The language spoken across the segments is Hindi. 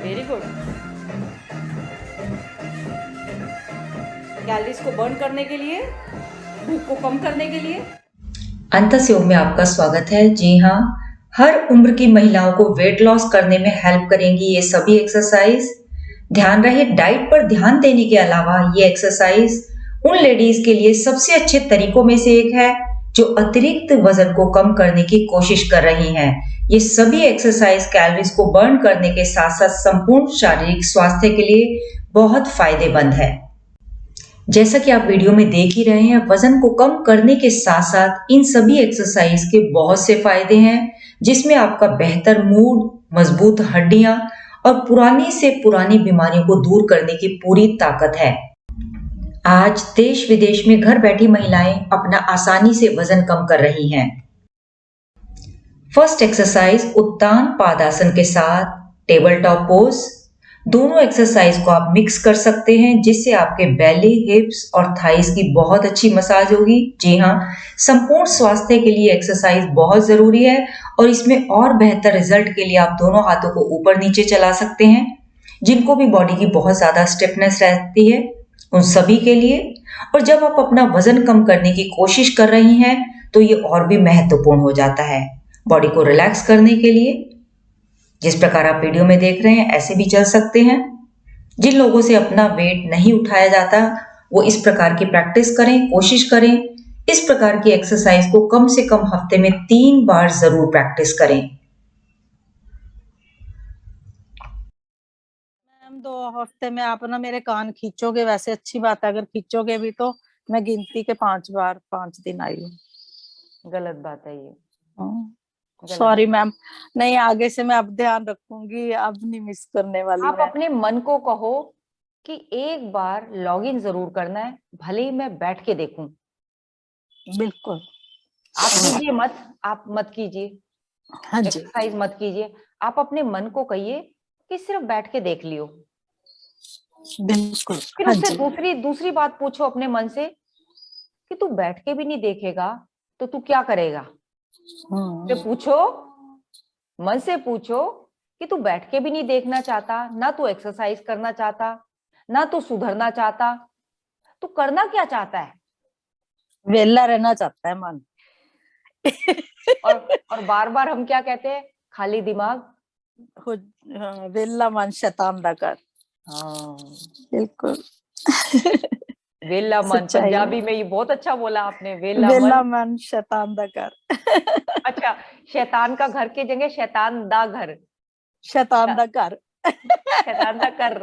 Very good. कैलोरीज को बर्न करने के लिए, भूख को कम करने के लिए। अंतस योग में आपका स्वागत है। जी हाँ, हर उम्र की महिलाओं को वेट लॉस करने में हेल्प करेंगी ये सभी एक्सरसाइज। ध्यान रहे, डाइट पर ध्यान देने के अलावा ये एक्सरसाइज उन लेडीज के लिए सबसे अच्छे तरीकों में से एक है जो अतिरिक्त वजन को कम करने की कोशिश कर रही हैं। ये सभी एक्सरसाइज कैलोरीज को बर्न करने के साथ साथ संपूर्ण शारीरिक स्वास्थ्य के लिए बहुत फायदेमंद है। जैसा कि आप वीडियो में देख ही रहे हैं, वजन को कम करने के साथ साथ इन सभी एक्सरसाइज के बहुत से फायदे हैं, जिसमें आपका बेहतर मूड, मजबूत हड्डियां और पुरानी से पुरानी बीमारियों को दूर करने की पूरी ताकत है। आज देश विदेश में घर बैठी महिलाएं अपना आसानी से वजन कम कर रही हैं। फर्स्ट एक्सरसाइज उत्तान पादासन के साथ टेबल टॉप पोज। दोनों एक्सरसाइज को आप मिक्स कर सकते हैं, जिससे आपके बेली, हिप्स और थाइस की बहुत अच्छी मसाज होगी। जी हाँ, संपूर्ण स्वास्थ्य के लिए एक्सरसाइज बहुत जरूरी है और इसमें और बेहतर रिजल्ट के लिए आप दोनों हाथों को ऊपर नीचे चला सकते हैं। जिनको भी बॉडी की बहुत ज्यादा स्टिफनेस रहती है उन सभी के लिए। और जब आप अपना वजन कम करने की कोशिश कर रही हैं तो ये और भी महत्वपूर्ण हो जाता है। बॉडी को रिलैक्स करने के लिए जिस प्रकार आप वीडियो में देख रहे हैं ऐसे भी चल सकते हैं। जिन लोगों से अपना वेट नहीं उठाया जाता वो इस प्रकार की प्रैक्टिस करें, कोशिश करें। इस प्रकार की एक्सरसाइज को कम से कम हफ्ते में 3 बार जरूर प्रैक्टिस करें। मैम 2 हफ्ते में आप ना मेरे कान खींचोगे, वैसे अच्छी बात है, अगर खींचोगे भी तो मैं गिनती के 5 बार 5 दिन आई हूँ। गलत बात है ये। सॉरी मैम, नहीं आगे से मैं अब ध्यान रखूंगी, अब नहीं मिस करने वाली। आप अपने मन को कहो कि एक बार लॉगिन जरूर करना है, भले ही मैं बैठ के देखूं। बिल्कुल। आप कीजिए मत, आप मत कीजिए। हाँ जी, एक्सरसाइज मत कीजिए। आप अपने मन को कहिए कि सिर्फ बैठ के देख लियो। बिल्कुल। फिर हाँ उससे जी। दूसरी बात पूछो अपने मन से कि तू बैठ के भी नहीं देखेगा तो तू क्या करेगा। तो पूछो, मन से पूछो कि तू बैठ के भी नहीं देखना चाहता, ना तू एक्सरसाइज करना चाहता, ना तू सुधरना चाहता, तू करना क्या चाहता है। वेला रहना चाहता है मन। और बार बार हम क्या कहते हैं, खाली दिमाग वेला मन शैतान दा घर। हाँ बिल्कुल। वेला मन, पंजाबी में ये बहुत अच्छा बोला आपने, वेला वेला मन। मन शैतान दा घर। अच्छा, शैतान का घर की जगह शैतान दा घर, शैतान दा घर। शैतान दा कर।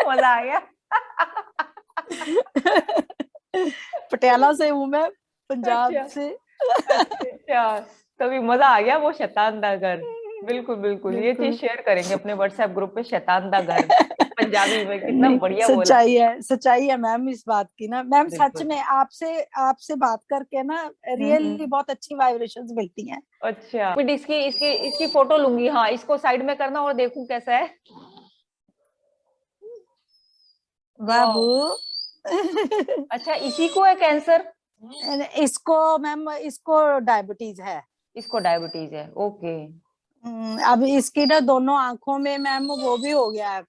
मजा आ गया। पटियाला से हूँ मैं, पंजाब अच्छा से। अच्छा, तभी मजा आ गया वो शैतान दा घर। बिल्कुल बिल्कुल, ये चीज शेयर करेंगे अपने व्हाट्सएप ग्रुप पे, शैतान दा घर पंजाबी में। कितना बढ़िया बोला। सच्चाई है मैम इस बात की ना मैम। सच बिल्कुल। में आपसे बात करके ना रियली बहुत अच्छी वाइब्रेशंस मिलती हैं। अच्छा, फिर इसकी फोटो लूंगी। हाँ, इसको साइड में करना और देखूं कैसा है। बाबू। अच्छा, इसी को है कैंसर। इसको मैम, इसको डायबिटीज है। इसको डायबिटीज है, ओके। अब इसकी ना दोनों आंखों में मैम वो भी हो गया है,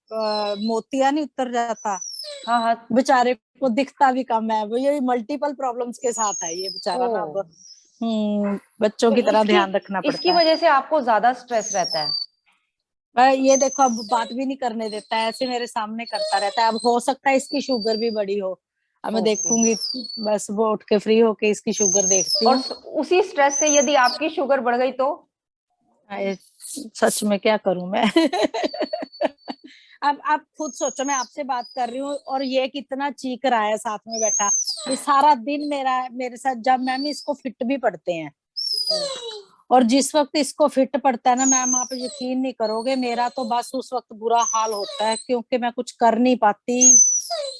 मोतिया नहीं उतर जाता। हाँ हाँ। बेचारे को दिखता भी कम है, वो ये मल्टीपल प्रॉब्लम्स के साथ है ये बेचारा ना अब। बच्चों तो की तरह ध्यान रखना इसकी पड़ता है। वजह से आपको ज्यादा स्ट्रेस रहता है। ये देखो अब बात भी नहीं करने देता है, ऐसे मेरे सामने करता रहता है। अब हो सकता है इसकी शुगर भी बढ़ी हो, अब मैं ओके। देखूंगी। बस वो उठ के फ्री होके इसकी शुगर देखती और हूँ। उसी स्ट्रेस से यदि आपकी शुगर बढ़ गई तो। सच में क्या करूं मैं। अब आप खुद सोचो, मैं आपसे बात कर रही हूँ और ये कितना चीख रहा है साथ में बैठा। ये सारा दिन मेरे साथ, जब मैम इसको फिट भी पड़ते हैं और जिस वक्त इसको फिट पड़ता है ना मैम, आप यकीन नहीं करोगे, मेरा तो बस उस वक्त बुरा हाल होता है क्योंकि मैं कुछ कर नहीं पाती।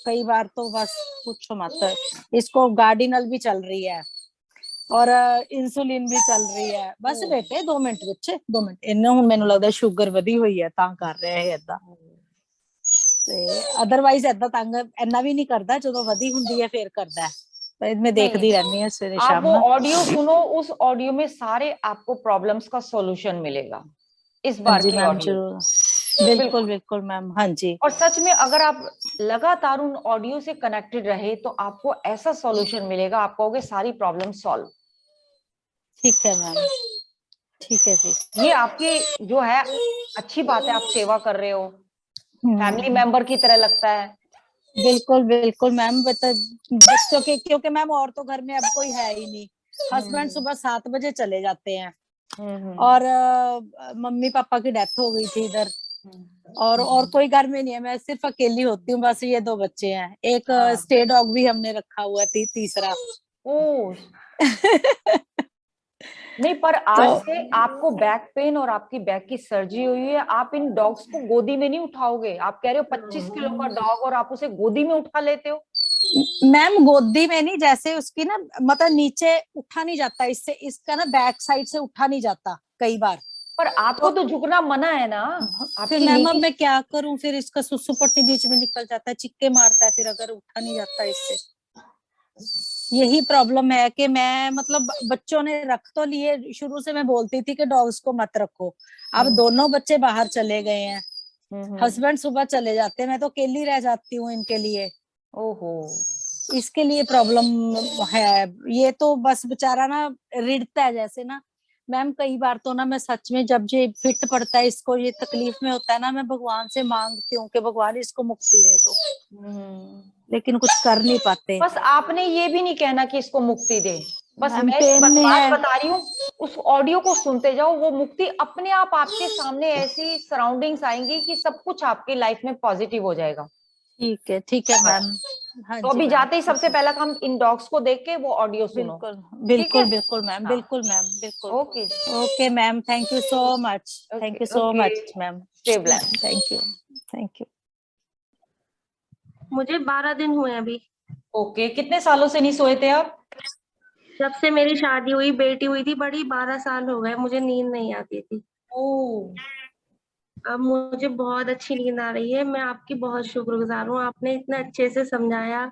कई बार तो बस पूछो मत। इसको गार्डिनल भी चल रही है और इंसुलिन भी चल रही है। बस बेटे 2 मिनट बच्चे 2 मिनट इन्हें हूं मैनू लगदा शुगर वधी हुई है तां कर रहे हैं ਏਦਾਂ। ਤੇ अदरवाइज ਏਦਾਂ तंग ਇੰਨਾ ਵੀ ਨਹੀਂ ਕਰਦਾ, ਜਦੋਂ ਵਧੀ ਹੁੰਦੀ ਹੈ ਫੇਰ ਕਰਦਾ ਹੈ। मैं नहीं, देखती रहनी है सवेरे आप शाम वो ना। ऑडियो सुनो, उस ऑडियो में सारे आपको प्रॉब्लम्स का सॉल्यूशन मिलेगा। इस हाँ बार जी की मैम ऑडियो जरूर। बिल्कुल बिल्कुल मैम, हाँ जी। और सच में अगर आप लगातार उन ऑडियो से कनेक्टेड रहे तो आपको ऐसा सॉल्यूशन मिलेगा, आप कहोगे सारी प्रॉब्लम सॉल्व। ठीक है मैम, ठीक है जी। ये आपकी जो है अच्छी बात है, आप सेवा कर रहे हो, फैमिली हम्म, मेंबर की तरह लगता है। बिल्कुल बिल्कुल मैम, बता बच्चों के, क्योंकि मैम और तो घर में अब कोई है ही नहीं। हस्बैंड सुबह 7 बजे चले जाते हैं, हम्म और मम्मी पापा की डेथ हो गई थी इधर, और कोई घर में नहीं है, मैं सिर्फ अकेली होती हूँ, बस ये 2 बच्चे हैं, एक हाँ। स्टे डॉग भी हमने रखा हुआ है, तीसरा। ओ नहीं, पर तो आज से आपको बैक पेन और आपकी बैक की सर्जरी हुई है, आप इन डॉग्स को गोदी में नहीं उठाओगे। आप कह रहे हो 25 किलो का डॉग और आप उसे गोदी में उठा लेते हो। मैम गोदी में नहीं, जैसे उसकी ना, मतलब नीचे उठा नहीं जाता, इससे इसका ना बैक साइड से उठा नहीं जाता कई बार। पर आपको तो तो झुकना मना है ना, फिर आपकी मैम अब नीति। मैं क्या करूं, फिर इसका सुसु पट्टी बीच में निकल जाता है, चिक्के मारता है, फिर अगर उठा नहीं जाता इससे। यही प्रॉब्लम है कि मैं, मतलब बच्चों ने रख तो लिए, शुरू से मैं बोलती थी कि डॉग्स को मत रखो। अब हम्म दोनों बच्चे बाहर चले गए हैं, हम्म। हस्बैंड सुबह चले जाते हैं, मैं तो अकेली रह जाती हूँ इनके लिए। ओहो। इसके लिए प्रॉब्लम है। ये तो बस बेचारा ना रिड़ता है जैसे ना। मैम कई बार तो ना, मैं सच में जब ये फिट पड़ता है, इसको ये तकलीफ में होता है ना, मैं भगवान से मांगती हूँ कि भगवान इसको मुक्ति दे दो, हम्म। लेकिन कुछ कर नहीं पाते। बस आपने ये भी नहीं कहना कि इसको मुक्ति दे, बस मैम मैं पेन बस में बात है। बता रही हूँ। उस ऑडियो को सुनते जाओ, वो मुक्ति अपने आप आपके सामने ऐसी सराउंडिंग्स आएंगी कि सब कुछ आपकी लाइफ में पॉजिटिव हो जाएगा। ठीक है बस, मैम। हाँ तो जी अभी मैम, जाते ही ठीक सबसे है। पहला काम इन डॉग्स को देख के वो ऑडियो सुनो। बिल्कुल ठीक है। बिल्कुल बिल्कुल मैम, हाँ। बिल्कुल मैम, बिल्कुल। Okay. Okay ma'am, thank you so much, okay thank you so okay. Much ma'am. Stay blessed. Thank you, thank you. मुझे 12 दिन हुए अभी। ओके, कितने सालों से नहीं सोए थे आप? जब से मेरी शादी हुई, बेटी हुई थी बड़ी, 12 साल हो गए, मुझे नींद नहीं आती थी। ओ। अब मुझे बहुत अच्छी नींद आ रही है। मैं आपकी बहुत शुक्रगुजार हूँ, आपने इतना अच्छे से समझाया,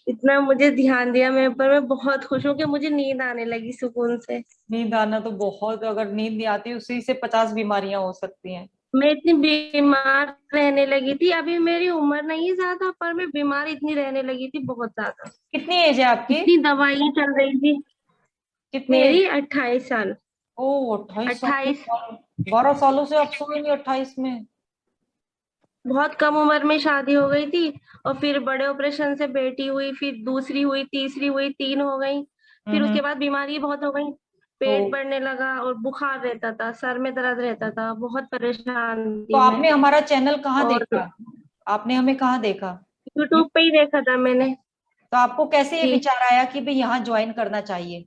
इतना मुझे ध्यान दिया मेरे ऊपर। मैं बहुत खुश हूँ कि मुझे नींद आने लगी सुकून से। नींद आना तो बहुत, अगर नींद नहीं आती उसी से 50 बीमारियां हो सकती हैं। मैं इतनी बीमार रहने लगी थी, अभी मेरी उम्र नहीं है ज्यादा, पर मैं बीमार इतनी रहने लगी थी, बहुत ज्यादा। कितनी एज है आपकी? इतनी दवाइयाँ चल रही थी। कितनी एज? मेरी 28 साल। ओ 28 साल। 28। 12 सालों से आप सोएंगे 28 में? बहुत कम उम्र में शादी हो गई थी, और फिर बड़े ऑपरेशन से बेटी हुई, फिर दूसरी हुई, तीसरी हुई, 3 हो गई। फिर हम्म। उसके बाद बीमारी बहुत हो गई, तो पेट बढ़ने लगा और बुखार रहता था, सर में दर्द रहता था, बहुत परेशान तो थी मैं। आपने हमारा चैनल कहाँ और देखा? आपने हमें कहाँ देखा? यूट्यूब पे ही देखा था मैंने। तो आपको कैसे ये जी, विचार आया कि भाई यहाँ ज्वाइन करना चाहिए?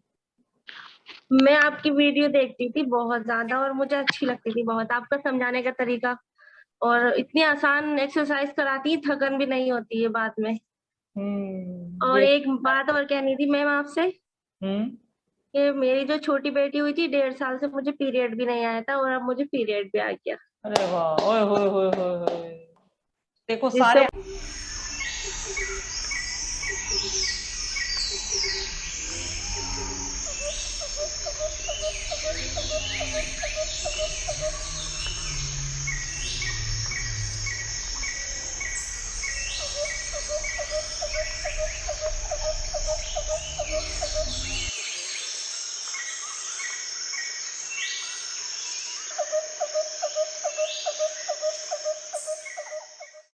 मैं आपकी वीडियो देखती थी बहुत ज्यादा, और मुझे अच्छी लगती थी बहुत आपका समझाने का तरीका। और इतनी आसान एक्सरसाइज कराती है, थकन भी नहीं होती है बाद में। और ये। एक बात और कहनी थी मैम आपसे, हम्म। कि मेरी जो छोटी बेटी हुई थी, 1.5 साल से मुझे पीरियड भी नहीं आया था, और अब मुझे पीरियड भी आ गया। अरे वाह, ओए होए होए होए होए। देखो जिससे सारे